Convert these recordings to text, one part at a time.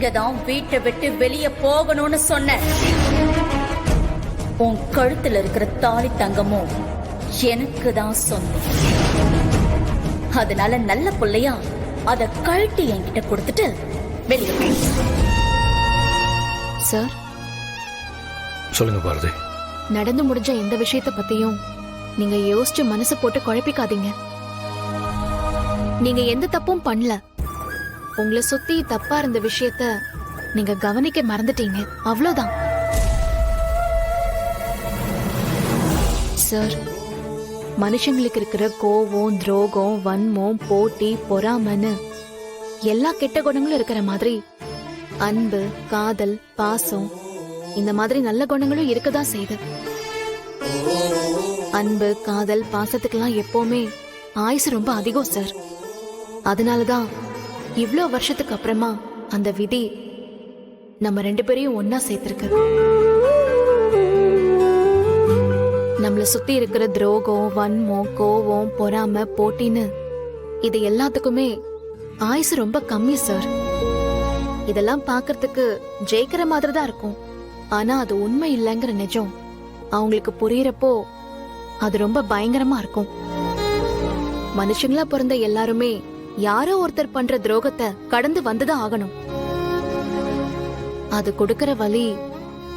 நீங்க தான் வீட்டை விட்டு வெளியே போகணும்னு சொன்ன. உன் கழுத்துல இருக்கிற தாலி தங்கமும் எனக்கு தான் சொந்தம். அதனால நல்ல பிள்ளையா அத கழட்டி என்கிட்ட கொடுத்துட்டு வெளியே போய். சார் சொல்லுங்க பாரதி. நடந்து முடிஞ்ச எந்த விஷயத்தை பத்தியும் நீங்க யோசிச்சு மனசு போட்டு குழப்பிக்காதீங்க. நீங்க எந்த தப்பும் பண்ணல. உங்களை சுத்தி தப்பா இருந்த விஷயத்த நீங்க கவனிக்க மறந்துட்டீங்க, அவ்வளவுதான். சார், மனுஷங்களுக்கு இருக்கிற கோவம், துரோகம், வன்மம், போட்டி, பொறாமன்னு எல்லா கெட்ட குணங்களும் இருக்கிற மாதிரி அன்பு, காதல், பாசம் இந்த மாதிரி நல்ல குணங்களும் இருக்கதான் செய்யுது. அன்பு, காதல், பாசத்துக்கெல்லாம் எப்பவுமே ஆயுசு ரொம்ப அதிகம் சார். அதனாலதான் இவ்ளோ வருஷத்துக்கு அப்புறமா அந்த விதி நம்ம 2 பேரையும் ஒன்னா சேர்த்திருக்கு. நம்மள சுத்தி இருக்கிற துரோகம், வன்மம், கோவம், பொறாம, போட்டின்னு இது எல்லாத்துக்குமே ஆயுசு ரொம்ப கம்மி சார். இதெல்லாம் பாக்குறதுக்கு ஜெயிக்கிற மாதிரி தான் இருக்கும். ஆனா அது உண்மை இல்லைங்கிற நிஜம் அவங்களுக்கு புரியறப்போ அது ரொம்ப பயங்கரமா இருக்கும். மனுஷங்களா பிறந்த எல்லாருமே யாரோ ஒருத்தர் பண்ற துரோகத்தை கடந்து வந்துதான் ஆகணும். அது கொடுக்கற வலி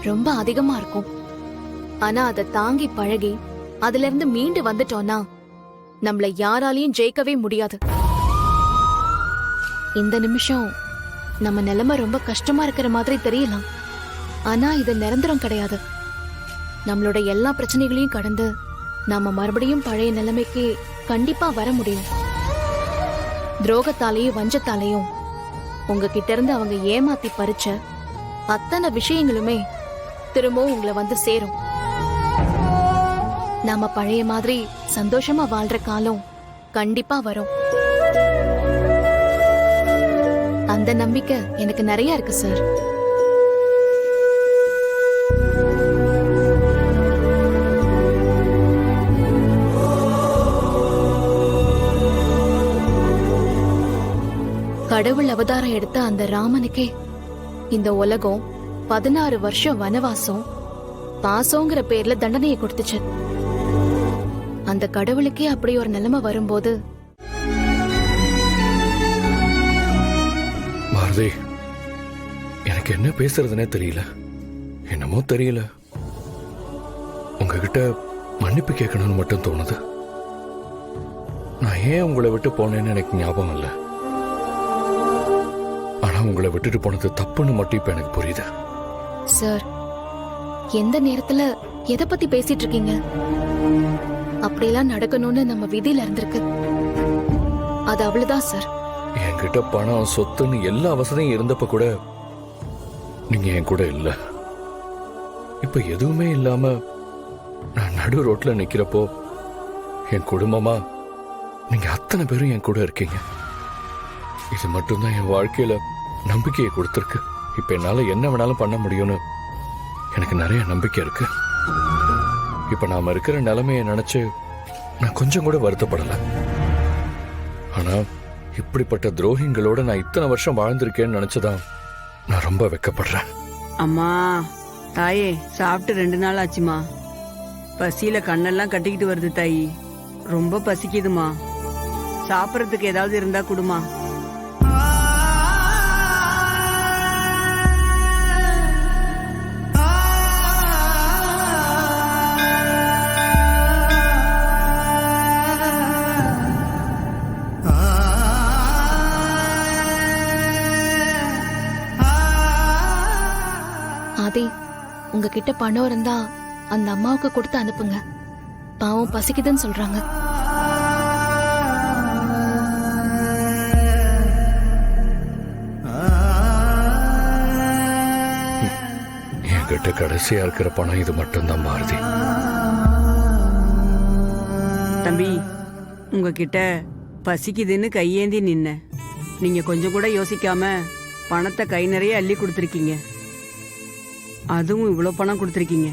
ரொம்ப அதிகமா இருக்கும். ஆனா அதை தாங்கி பழகி அதுல இருந்து மீண்டு வந்துட்டோம்னா நம்மள யாராலையும் ஜெயிக்கவே முடியாது. இந்த நிமிஷம் நம்ம நிலைமை ரொம்ப கஷ்டமா இருக்கிற மாதிரி தெரியலாம். ஆனா இது நிரந்தரம் கிடையாது. நம்மளோட எல்லா பிரச்சனைகளையும் கடந்து நாம மறுபடியும் பழைய நிலைமைக்கு கண்டிப்பா வர முடியும். துரோகத்தாலையும் வஞ்சத்தாலையும் உங்ககிட்ட இருந்து அவங்க ஏமாத்தி பறிச்ச அத்தனை விஷயங்களுமே திரும்பவும் உங்களை வந்து சேரும். நாம பழைய மாதிரி சந்தோஷமா வாழ்ற காலம் கண்டிப்பா வரும். அந்த நம்பிக்கை எனக்கு நிறைய இருக்கு சார். கடவுள் அவதாரம் எடுத்த அந்த ராமனுக்கே இந்த உலகம் 16 வருஷம் வனவாசம், பாசங்கிற பேர்ல தண்டனையை கொடுத்துச்சு. அந்த கடவுளுக்கே அப்படி ஒரு நிலைமை வரும்போது பாரதி, எனக்கு என்ன பேசுறதுனே தெரியல. என்னமோ தெரியல, உங்ககிட்ட மன்னிப்பு கேட்கணும்னு மட்டும் தோணுது. நான் ஏன் உங்களை விட்டு போனேன்னு எனக்கு ஞாபகம் இல்லை. ஆனா உங்களை விட்டுட்டு போனது தப்புன்னு மட்டும் இப்ப எனக்கு புரியுது. சார், எந்த நேரத்துல எதை பத்தி பேசிட்டு இருக்கீங்க? அப்படியெல்லாம் நடக்கணும்னு நம்ம விதியில இருந்திருக்கு. அது அவ்வளவுதான் சார். என்கிட்ட பணம், சொத்துன்னு எல்லா வசதியும் இருந்தப்ப கூட நீங்க என் கூட இல்ல. இப்ப எதுவுமே இல்லாம நான் நடு ரோட்ல நிக்கிறப்போ என் குடும்பமா நீங்க அத்தனை பேரும் என் கூட இருக்கீங்க. இது மட்டும்தான் என் வாழ்க்கையில நம்பிக்கையை கொடுத்திருக்கு. இப்ப என்னால என்ன வேணாலும் பண்ண முடியும்னு எனக்கு நிறைய நம்பிக்கை இருக்கு. இப்ப நாம இருக்கிற நிலைமையை நினைச்சு நான் கொஞ்சம் கூட வருத்தப்படல. ஆனா இப்படிப்பட்ட துரோகிங்களோட நான் இத்தனை வருஷம் வாழ்ந்திருக்கேன்னு நினைச்சுதான் நான் ரொம்ப வெக்கப்படுறேன். அம்மா, தாயே, சாப்பிட்டு 2 நாள் ஆச்சுமா. பசியில கண்ணெல்லாம் கட்டிக்கிட்டு வருது தாயி. ரொம்ப பசிக்குதுமா. சாப்பிடறதுக்கு ஏதாவது இருந்தா கொடுமா. ஆதி, உங்ககிட்ட பணம் இருந்தா அந்த அம்மாவுக்கு கொடுத்து அனுப்புங்க. பாவம் பசிக்குதுன்னு சொல்றாங்க. என்கிட்ட கடைசியா இருக்கிற பணம் இது மட்டும்தான் பாரதி. தம்பி, உங்ககிட்ட பசிக்குதுன்னு கையேந்தி நின்ன நீங்க கொஞ்சம் கூட யோசிக்காம பணத்தை கை நிறைய அள்ளி கொடுத்துருக்கீங்க. அதுவும் இவ்வளோ பணம் கொடுத்துருக்கீங்க.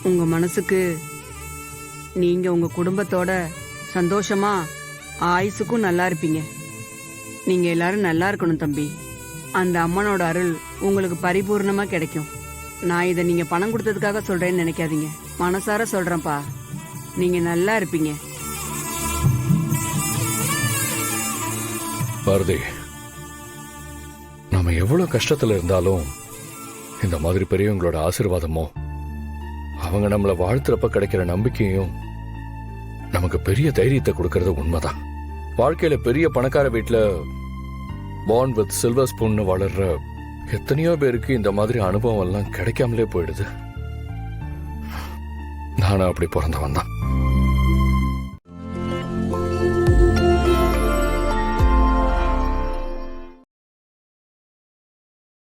உங்க மனசுக்கு நீங்க உங்க குடும்பத்தோட சந்தோஷமா ஆயுசுக்கும் நல்லா இருப்பீங்க. நீங்க எல்லாரும் நல்லா இருக்கணும் தம்பி. அந்த அம்மனோட அருள் உங்களுக்கு பரிபூர்ணமா கிடைக்கும். நான் இதை நீங்க பணம் கொடுத்ததுக்காக சொல்றேன்னு நினைக்காதீங்க. மனசார சொல்றேன்ப்பா, நீங்க நல்லா இருப்பீங்க. பாரதி, நாம எவ்வளவு கஷ்டத்துல இருந்தாலும் இந்த மாதிரி பெரியவங்களோட ஆசீர்வாதமோ அவங்க நம்மள வாழ்த்துறப்ப கிடைக்கிற நம்பிக்கையும் நமக்கு பெரிய தைரியத்தை கொடுக்கறது உண்மைதான். வாழ்க்கையில பெரிய பணக்கார வீட்டுல born with silver ஸ்பூன் வளர்ற எத்தனையோ பேருக்கு இந்த மாதிரி அனுபவம் எல்லாம் கிடைக்காமலே போயிடுது. நானும் அப்படி பிறந்தவன் தான்.